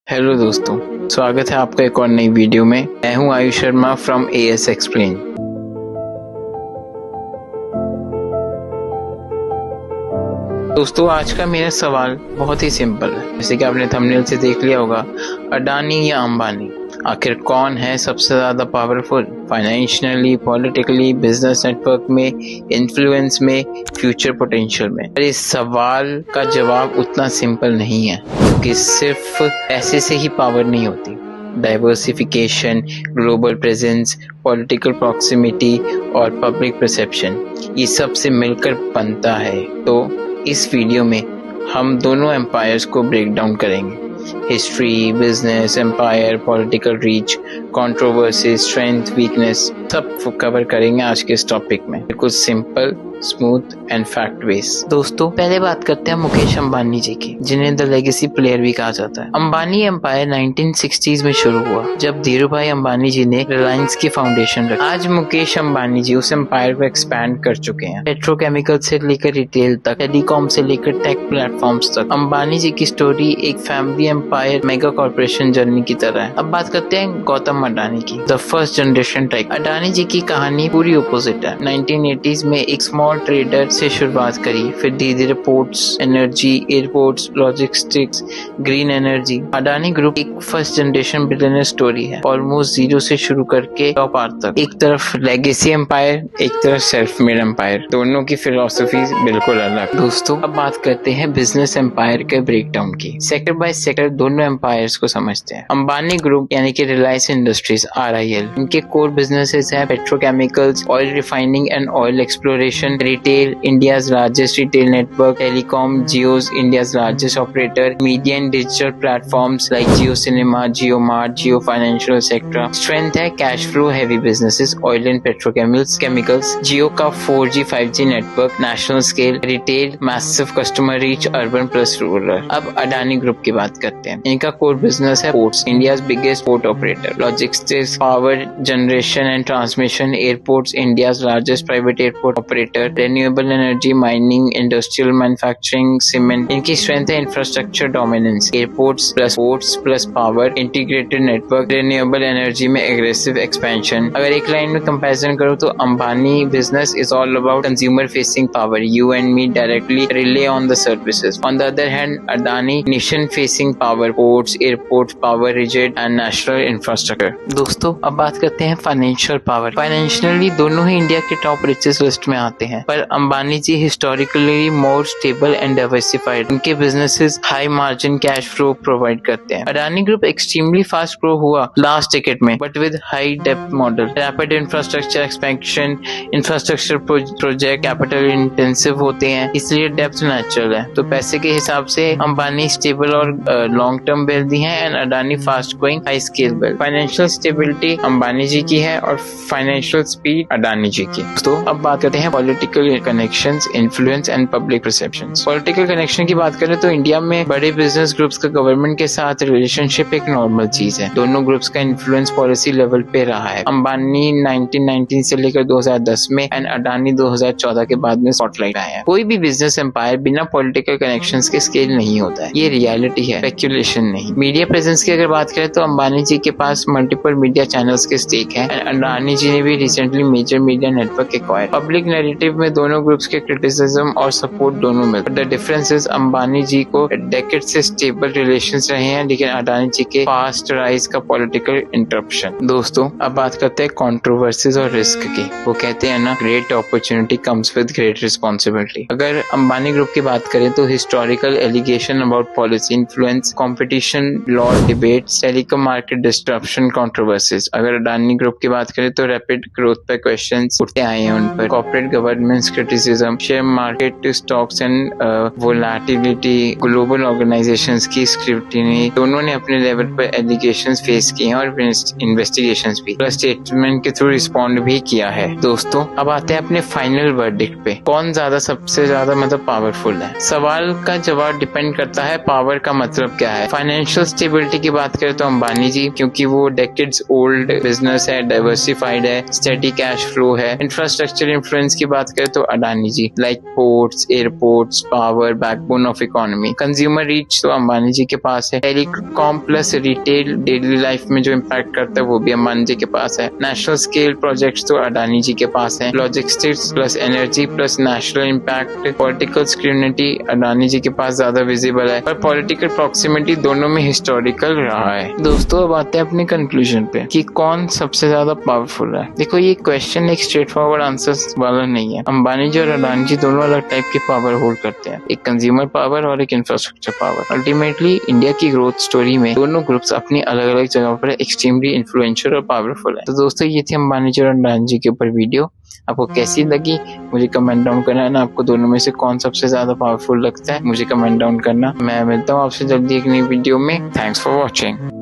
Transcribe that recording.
Hello दोस्तों, स्वागत है आपका एक और नई वीडियो में। मैं हूं Ayush Sharma from AS explain. दोस्तों, आज का मेरा सवाल बहुत ही सिंपल है। जैसे कि आपने थंबनेल से देख लिया होगा, अडानी या अंबानी, आखिर कौन है सबसे ज्यादा powerful financially, politically, business network में, इन्फ्लुएंस में, फ्यूचर पोटेंशियल में? पर इस सवाल का जवाब उतना सिंपल नहीं है, क्योंकि सिर्फ पैसे से ही पावर नहीं होती। Diversification, global presence, political proximity और पब्लिक परसेप्शन, ये सब से मिलकर बनता है। तो इस वीडियो में हम दोनों एम्पायर्स को ब्रेक डाउन करेंगे। History, business, empire, political reach, controversy, strength, weakness, सब कवर करेंगे आज के इस टॉपिक में, बिल्कुल simple, smooth and fact based. दोस्तों, पहले बात करते हैं मुकेश अंबानी जी की, जिन्हें द लेगेसी प्लेयर भी कहा जाता है। अंबानी एम्पायर 1960s में शुरू हुआ, जब धीरूभाई अंबानी जी ने रिलायंस की फाउंडेशन रखी। आज मुकेश अंबानी जी उस एम्पायर को एक्सपैंड कर चुके हैं, पेट्रोकेमिकल से लेकर रिटेल तक, टेलीकॉम से लेकर टेक प्लेटफॉर्म्स तक। अंबानी जी की स्टोरी एक family empire mega corporation journey की तरह है। अब बात करते हैं गौतम अडानी की, the first generation tech. Adani ji की कहानी पूरी अपोजिट है। 1980s में एक स्मॉल ट्रेडर से शुरुआत करी, फिर धीरे धीरे ports, energy, airports, logistics, green energy. Adani group एक फर्स्ट जनरेशन बिलियनर स्टोरी है, ऑलमोस्ट जीरो से शुरू करके टॉप आर तक। एक तरफ लेगेसी एम्पायर, एक तरफ सेल्फ मेड एम्पायर, दोनों की फिलोसफी बिल्कुल अलग। दोस्तों, अब बात करते हैं बिजनेस एम्पायर के ब्रेकडाउन की। सेक्टर बाय सेक्टर दोनों एम्पायर्स को समझते हैं। अंबानी ग्रुप यानी कि रिलायंस इंडस्ट्रीज RIL, इनके कोर बिजनेसेस है petrochemicals, oil refining and oil exploration, retail, India's largest retail network, telecom, Jio's India's largest operator, media and digital platforms like Jio cinema, Jio mart, Jio financial sector. Strength है cash flow heavy businesses, oil and petrochemicals. Jio का 4G 5G network, national scale, retail, massive customer reach, urban plus rural. अब Adani group की बात करते हैं। इनका core business है ports, India's biggest port operator, logistics, power generation and transmission, airports, India's largest private airport operator, renewable energy, mining, industrial manufacturing, cement. इनकी strength है infrastructure dominance, airports plus ports plus power, integrated network, renewable energy में aggressive expansion. अगर एक line में comparison करो तो Ambani business is all about consumer facing power, you and me directly rely on the services. On the other hand Adani nation facing power, ports, airports, power rigid and national infrastructure. दोस्तों, अब बात करते हैं financial power. Financially दोनों ही India के top richest list में आते हैं, पर Ambani ji historically more stable and diversified. उनके businesses high margin cash flow provide करते हैं। Adani group extremely fast grow हुआ लास्ट डिकेड में, but with high depth model, rapid infrastructure expansion, infrastructure project capital intensive होते हैं, इसलिए डेप्थ नेचुरल है। तो पैसे के हिसाब से अंबानी स्टेबल और लॉन्ग टर्म वेल्दी है and Adani fast growing high scale wealth. Financial stability Ambani ji की है और फाइनेंशियल स्पीड अडानी जी की। तो अब बात करते हैं political connections, influence and public perceptions. Political connection की बात करें तो इंडिया में बड़े बिजनेस ग्रुप्स का गवर्नमेंट के साथ रिलेशनशिप एक नॉर्मल चीज है। दोनों ग्रुप्स का इन्फ्लुएंस पॉलिसी लेवल पे रहा है। अंबानी 1919 से लेकर 2010 में एंड अडानी 2014 के बाद में स्पॉटलाइट आए हैं। कोई भी बिजनेस एम्पायर बिना पॉलिटिकल कनेक्शंस के स्केल नहीं होता है, ये रियलिटी है, स्पेक्यूलेशन नहीं। मीडिया प्रेजेंस की अगर बात करें तो अंबानी जी के पास मल्टीपल मीडिया चैनल्स के स्टेक है एंड अडानी जी ने भी recently major media network acquire. Public narrative में दोनों ग्रुप्स के क्रिटिसिज्म और सपोर्ट दोनों मिलते हैं। द डिफरेंस इज अंबानी जी को डेकेड से स्टेबल रिलेशंस रहे हैं, लेकिन अडानी जी के फास्ट राइज का पॉलिटिकल इंटरप्शन। दोस्तों, अब बात करते हैं कंट्रोवर्सीज और रिस्क की। वो कहते हैं ना, great opportunity comes with great responsibility. अगर अंबानी ग्रुप की बात करें तो historical allegation about policy influence, competition law debates, telecom market disruption, controversies. अगर अडानी ग्रुप की बात करें तो रैपिड ग्रोथ पे क्वेश्चंस उठते आए हैं उन पर, corporate governance criticism, share market stocks and volatility, global organisations की स्क्रूटिनी। दोनों ने अपने लेवल पर एलिगेशंस फेस किए हैं और इन्वेस्टिगेशंस भी, प्लस स्टेटमेंट के थ्रू रिस्पॉन्ड भी किया है। दोस्तों, अब आते हैं अपने फाइनल वर्डिक्ट पे, कौन ज्यादा सबसे ज्यादा पावरफुल है। सवाल का जवाब डिपेंड करता है पावर का मतलब क्या है। फाइनेंशियल स्टेबिलिटी की बात करें तो अंबानी जी, क्योंकि वो डेकेड्स ओल्ड बिजनेस है, डाइवर्सिफाइड है, स्टेडी कैश फ्लो है। इंफ्रास्ट्रक्चर इन्फ्लुएंस की बात बात करें तो Adani ji, like ports, airports, power, backbone of economy. Consumer reach तो अंबानी जी के पास है। Telecom plus retail daily life में जो इम्पैक्ट करता है वो भी अंबानी जी के पास है। नेशनल स्केल प्रोजेक्ट्स तो अडानी जी के पास है। Logistics plus energy plus national impact. Political scrutiny Adani ji के पास ज्यादा विजिबल है, पर पॉलिटिकल प्रॉक्सिमिटी दोनों में हिस्टोरिकल रहा है। दोस्तों अब आते हैं अपने कंक्लूजन पे कि कौन सबसे ज्यादा पावरफुल है। देखो ये क्वेश्चन एक स्ट्रेट फॉरवर्ड आंसर वाला नहीं है। अंबानी जी और अडानी जी दोनों अलग टाइप की पावर होल्ड करते हैं, एक कंज्यूमर पावर और एक इंफ्रास्ट्रक्चर पावर। अल्टीमेटली इंडिया की ग्रोथ स्टोरी में दोनों ग्रुप्स अपनी अलग अलग जगह पर एक्सट्रीमली इन्फ्लुएंशियल और पावरफुल है। तो दोस्तों ये थी अंबानी जी और अडानी जी के ऊपर वीडियो। आपको कैसी लगी मुझे कमेंट डाउन करना है ना। आपको दोनों में से कौन सबसे ज्यादा पावरफुल लगता है मुझे कमेंट डाउन करना। मैं मिलता हूँ आपसे जल्दी एक नई वीडियो में। Thanks for watching.